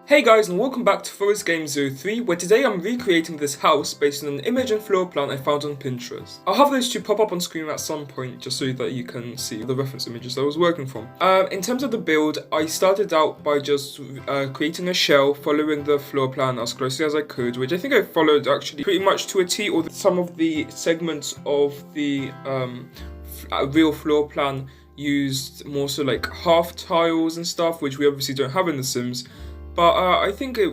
Hey guys, and welcome back to Forest Game 03, where today I'm recreating this house based on an image and floor plan I found on Pinterest. I'll have those two pop up on screen at some point just so that you can see the reference images I was working from. In terms of the build, I started out by just creating a shell following the floor plan as closely as I could, which I think I followed actually pretty much to a T, or some of the segments of the real floor plan used more so like half tiles and stuff, which we obviously don't have in The Sims. But I think it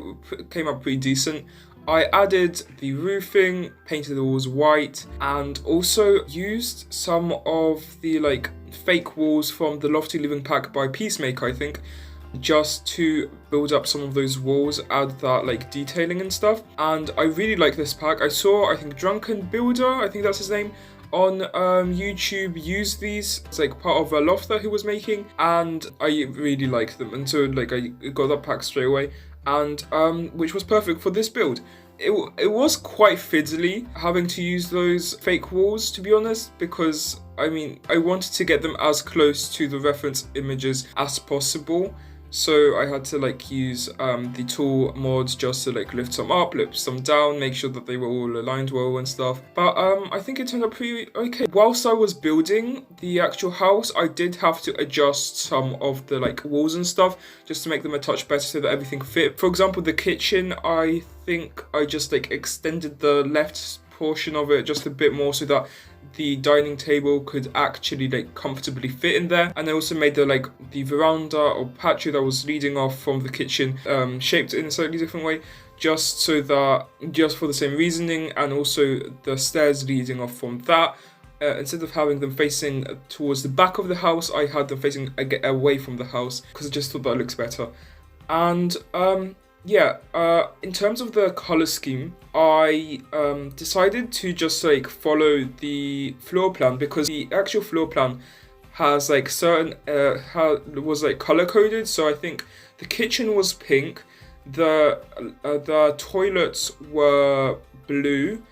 came out pretty decent. I added the roofing, painted the walls white, and also used some of the fake walls from the Lofty Living pack by Peacemaker, I think, just to build up some of those walls, add that detailing and stuff. And I really like this pack. I think Drunken Builder, I think that's his name, on YouTube used these. It's part of a loft that he was making, and I really like them, and so I got that pack straight away, and which was perfect for this build. It was quite fiddly having to use those fake walls, to be honest, because I wanted to get them as close to the reference images as possible. So I had to use the tool mods just to lift some up, lift some down, make sure that they were all aligned well and stuff. But I think it turned out pretty okay. Whilst I was building the actual house, I did have to adjust some of the walls and stuff just to make them a touch better so that everything fit. For example, the kitchen, I think I just extended the left portion of it just a bit more so that the dining table could actually comfortably fit in there, and I also made the veranda or patio that was leading off from the kitchen shaped in a slightly different way, just for the same reasoning, and also the stairs leading off from that. Instead of having them facing towards the back of the house, I had them facing away from the house because I just thought that looks better. And in terms of the color scheme, I decided to just follow the floor plan, because the actual floor plan has certain was color coded. So I think the kitchen was pink, the toilets were blue,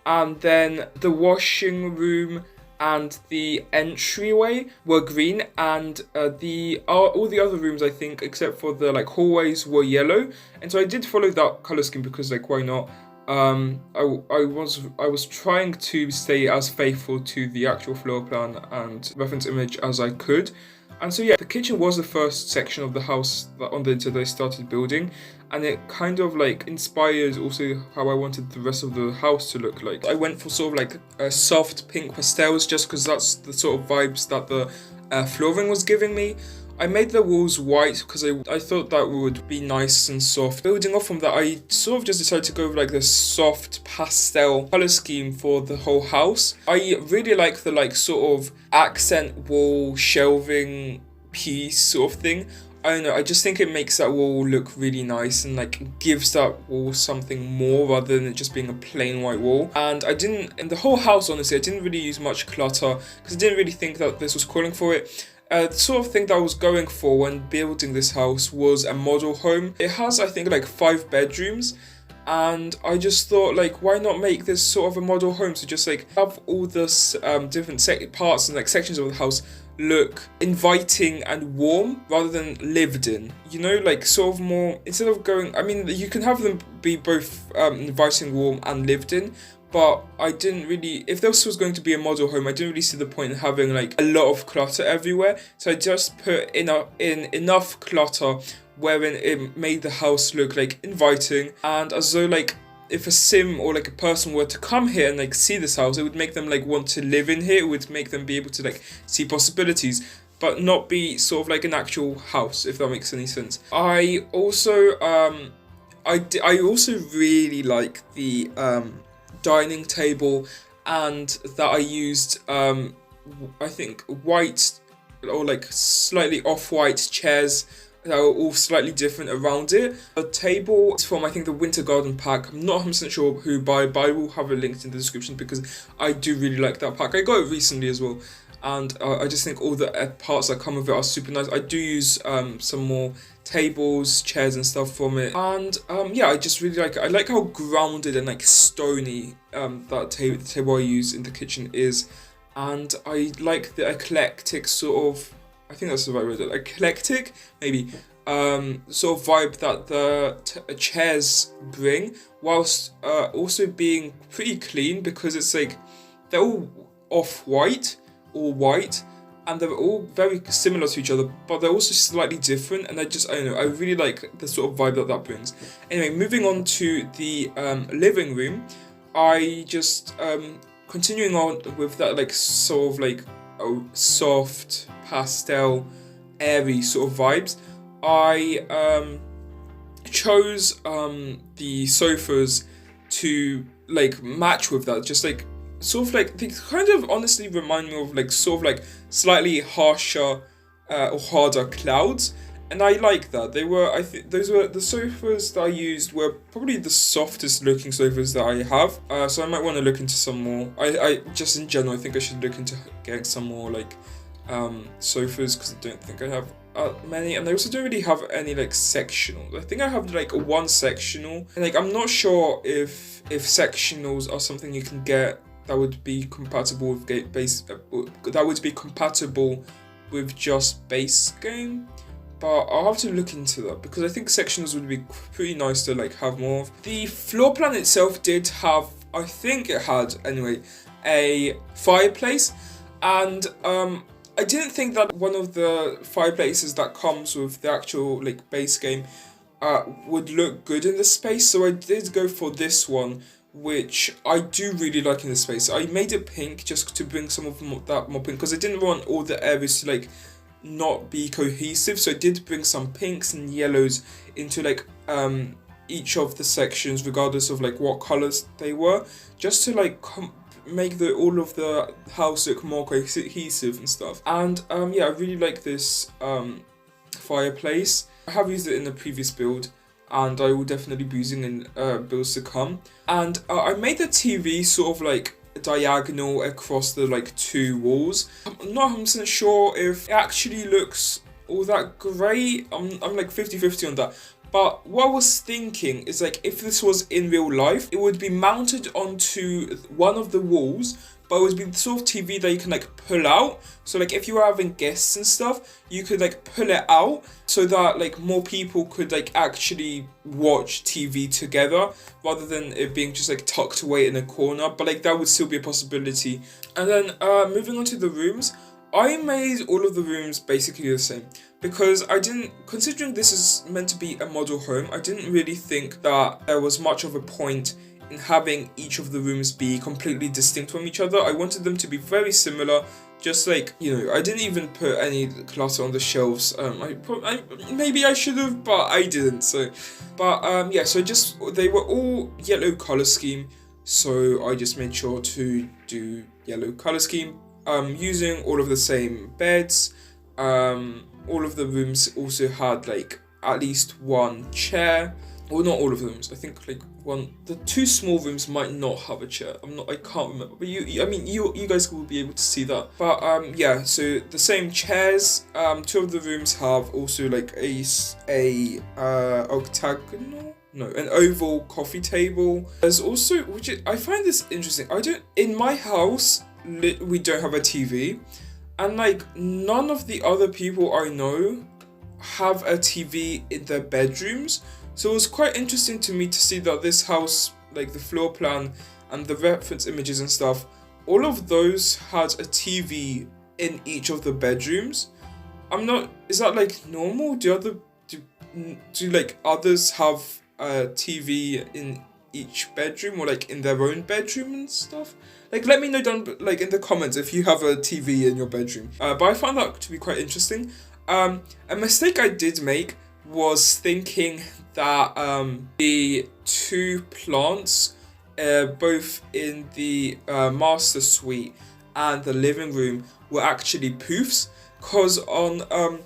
and then the washing room and the entryway were green, and all the other rooms, I think, except for the hallways, were yellow. And so I did follow that color scheme because why not? I was trying to stay as faithful to the actual floor plan and reference image as I could. And so the kitchen was the first section of the house that I started building, and it kind of inspired also how I wanted the rest of the house to look like. I went for sort of a soft pink pastels just because that's the sort of vibes that the flooring was giving me. I made the walls white because I thought that would be nice and soft. Building off from that, I sort of just decided to go with this soft pastel color scheme for the whole house. I really like the sort of accent wall shelving piece sort of thing. I don't know, I just think it makes that wall look really nice and gives that wall something more rather than it just being a plain white wall. And in the whole house, honestly, I didn't really use much clutter because I didn't really think that this was calling for it. The sort of thing that I was going for when building this house was a model home. It has, I think, 5 bedrooms, and I just thought, why not make this sort of a model home? So just have all this different parts and sections of the house look inviting and warm rather than lived in. You know, sort of more, instead of going, you can have them be both inviting, warm, and lived in. But I didn't really, if this was going to be a model home, I didn't really see the point in having a lot of clutter everywhere. So I just put in enough clutter wherein it made the house look inviting, and as though if a sim or a person were to come here and see this house, it would make them want to live in here. It would make them be able to see possibilities, but not be sort of an actual house, if that makes any sense. I also I also really like the dining table, and that I used I think white or slightly off-white chairs that were all slightly different around it. The table is from, I think, the Winter Garden pack. I'm not 100% sure who by, but I will have it linked in the description because I do really like that pack. I got it recently as well, and I just think all the parts that come with it are super nice. I do use some more tables, chairs and stuff from it, and I just really like it. I like how grounded and stony that the table I use in the kitchen is, and I like the eclectic sort of, I think that's the right word, eclectic maybe sort of vibe that the chairs bring, whilst also being pretty clean, because it's like they're all off-white or white, and they're all very similar to each other, but they're also slightly different, and I don't know, I really like the sort of vibe that brings. Anyway, moving on to the living room, I just, continuing on with that, like, sort of like soft, pastel, airy sort of vibes, I chose the sofas to like match with that, just like sort of like they kind of honestly remind me of like sort of like slightly harsher or harder clouds, and I like that. I think those were the sofas that I used were probably the softest looking sofas that I have, so I might want to look into some more. I just in general I think I should look into getting some more like sofas, because I don't think I have many, and I also don't really have any like sectionals. I think I have like one sectional, and like I'm not sure if sectionals are something you can get that would be compatible with that would be compatible with just base game, but I'll have to look into that, because I think sectionals would be pretty nice to like have more of. The floor plan itself did have, I think it had anyway, a fireplace, and I didn't think that one of the fireplaces that comes with the actual like base game would look good in the space, so I did go for this one, which I do really like in the space. I made it pink just to bring some of that more pink, because I didn't want all the areas to like not be cohesive, so I did bring some pinks and yellows into like each of the sections, regardless of like what colors they were, just to like make all of the house look more cohesive and stuff. And yeah, I really like this fireplace. I have used it in the previous build, and I will definitely be using in builds to come. And I made the TV sort of like diagonal across the like two walls. I'm not 100% sure if it actually looks all that great. I'm like 50-50 on that. But what I was thinking is, like, if this was in real life, it would be mounted onto one of the walls, but it would be the sort of TV that you can like pull out. So like if you were having guests and stuff, you could like pull it out so that like more people could like actually watch TV together, rather than it being just like tucked away in a corner. But like that would still be a possibility. And then moving on to the rooms, I made all of the rooms basically the same, because I didn't, considering this is meant to be a model home, I didn't really think that there was much of a point in having each of the rooms be completely distinct from each other. I wanted them to be very similar, just like, you know, I didn't even put any clutter on the shelves. Maybe I should have, but I didn't. So, but yeah, so they were all yellow color scheme, so I just made sure to do yellow color scheme. Using all of the same beds. All of the rooms also had like at least one chair. Well, not all of the rooms. I think like the two small rooms might not have a chair. I can't remember. But you guys will be able to see that. But yeah, so the same chairs. Two of the rooms have also like an oval coffee table. There's also, I find this interesting. In my house, we don't have a TV, and like none of the other people I know have a TV in their bedrooms. So it was quite interesting to me to see that this house, like the floor plan and the reference images and stuff, all of those had a TV in each of the bedrooms. Is that like normal? Do like others have a TV in each bedroom, or like in their own bedroom and stuff? Like, let me know down like in the comments if you have a TV in your bedroom. But I found that to be quite interesting. A mistake I did make was thinking that the two plants, both in the master suite and the living room, were actually poofs. Cause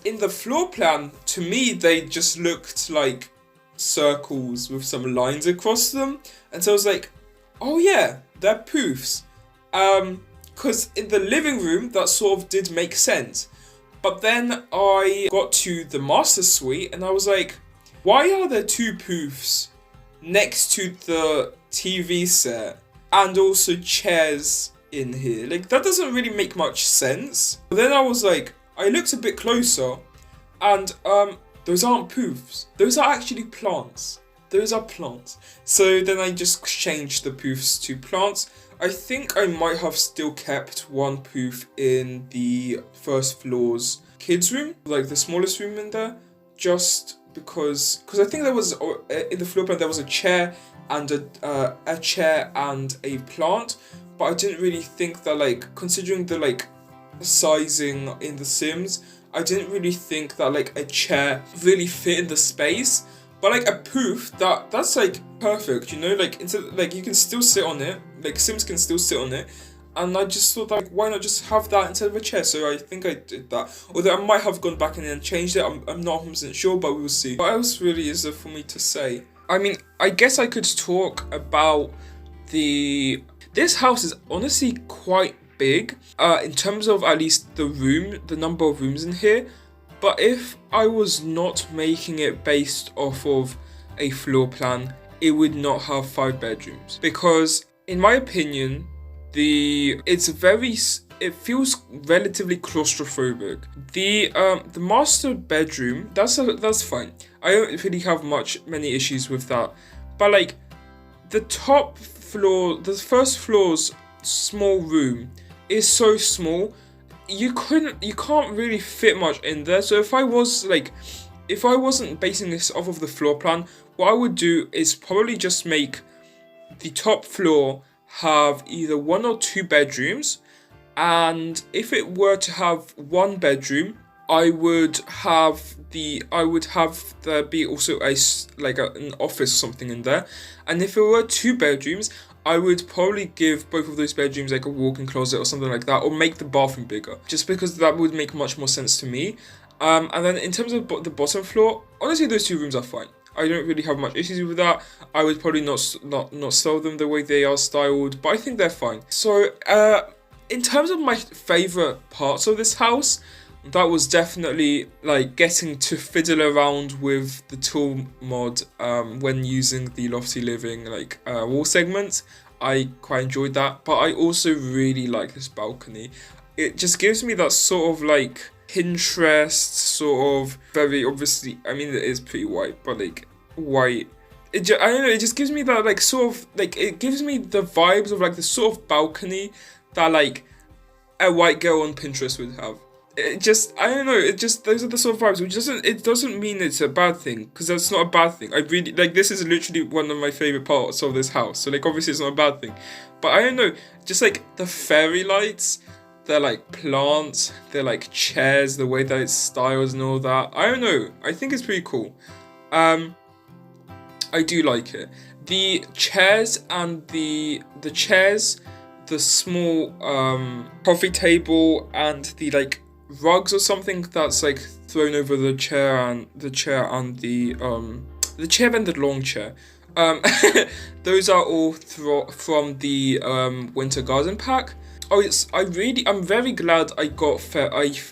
in the floor plan, to me they just looked like circles with some lines across them, and so I was like, oh yeah, they're poofs. Cause in the living room that sort of did make sense. But then I got to the master suite and I was like, why are there two poofs next to the TV set and also chairs in here? Like, that doesn't really make much sense. But then I was like, I looked a bit closer, and the those aren't poofs. Those are actually plants. Those are plants. So then I just changed the poofs to plants. I think I might have still kept one poof in the first floor's kids' room, like the smallest room in there, just because I think there was in the floor plan there was a chair and a plant, but I didn't really think that, like, considering the like sizing in The Sims, I didn't really think that like a chair really fit in the space. But like a poof, that's like perfect, you know, like instead, like you can still sit on it, like Sims can still sit on it, and I just thought that, like, why not just have that instead of a chair? So I think I did that. Although I might have gone back and then changed it, I'm not 100% sure, but we'll see. What else really is there for me to say? I mean, I guess I could talk about this house is honestly quite big, in terms of at least the number of rooms in here. But if I was not making it based off of a floor plan, it would not have 5 bedrooms. Because in my opinion, it feels relatively claustrophobic. The master bedroom, that's fine. I don't really have many issues with that. But like the top floor, the first floor's small room is so small. You can't really fit much in there. So if I wasn't basing this off of the floor plan, what I would do is probably just make the top floor have either 1 or 2 bedrooms, and if it were to have 1 bedroom, I would have there be also an office or something in there, and if it were 2 bedrooms, I would probably give both of those bedrooms like a walk-in closet or something like that, or make the bathroom bigger, just because that would make much more sense to me. And then in terms of the bottom floor, honestly, those 2 rooms are fine. I don't really have much issues with that. I would probably not sell them the way they are styled, but I think they're fine. So, in terms of my favorite parts of this house, that was definitely like getting to fiddle around with the tool mod when using the Lofty Living wall segments. I quite enjoyed that, but I also really like this balcony. It just gives me that sort of like Pinterest sort of, very obviously, I mean it is pretty white, but like white. I don't know, it just gives me that like sort of like, it gives me the vibes of like the sort of balcony that like a white girl on Pinterest would have. It just, I don't know, those are the sort of vibes, which doesn't mean it's a bad thing, because that's not a bad thing. I really, like, this is literally one of my favourite parts of this house, so like obviously it's not a bad thing. But I don't know, just like the fairy lights, they're like plants, they're like chairs, the way that it's styled and all that. I don't know, I think it's pretty cool. I do like it. The chairs and the small coffee table and the like rugs or something that's like thrown over the chair and the chair and the chair and the long chair. Those are all from the winter garden pack. Oh, I'm very glad I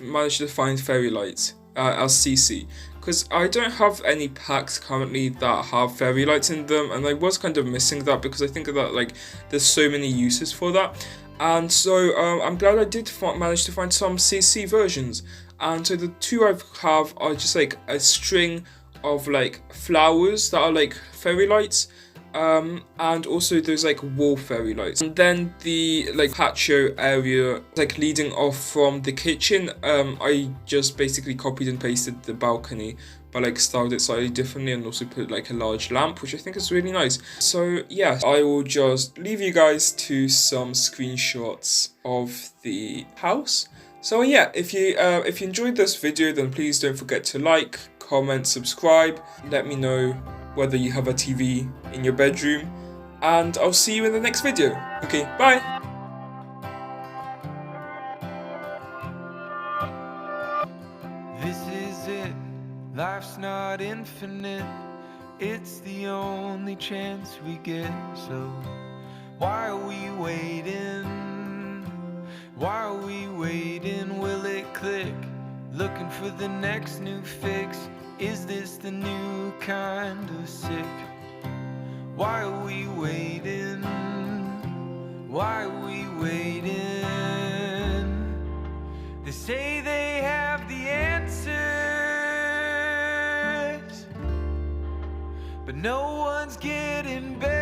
managed to find fairy lights as CC, because I don't have any packs currently that have fairy lights in them, and I was kind of missing that, because I think that like there's so many uses for that. And so I'm glad I did manage to find some CC versions. And so the 2 I have are just like a string of like flowers that are like fairy lights, and also there's like wall fairy lights. And then the like patio area, like leading off from the kitchen, I just basically copied and pasted the balcony, but like styled it slightly differently, and also put like a large lamp, which I think is really nice. So yeah, I will just leave you guys to some screenshots of the house. So yeah, if you enjoyed this video, then please don't forget to like, comment, subscribe. Let me know whether you have a TV in your bedroom, and I'll see you in the next video. Okay, bye! This is it, life's not infinite, it's the only chance we get, so why are we waiting? Why are we waiting? Will it click? Looking for the next new fix. Is this the new kind of sick? Why are we waiting? Why are we waiting? They say they have the answers. but no one's getting better.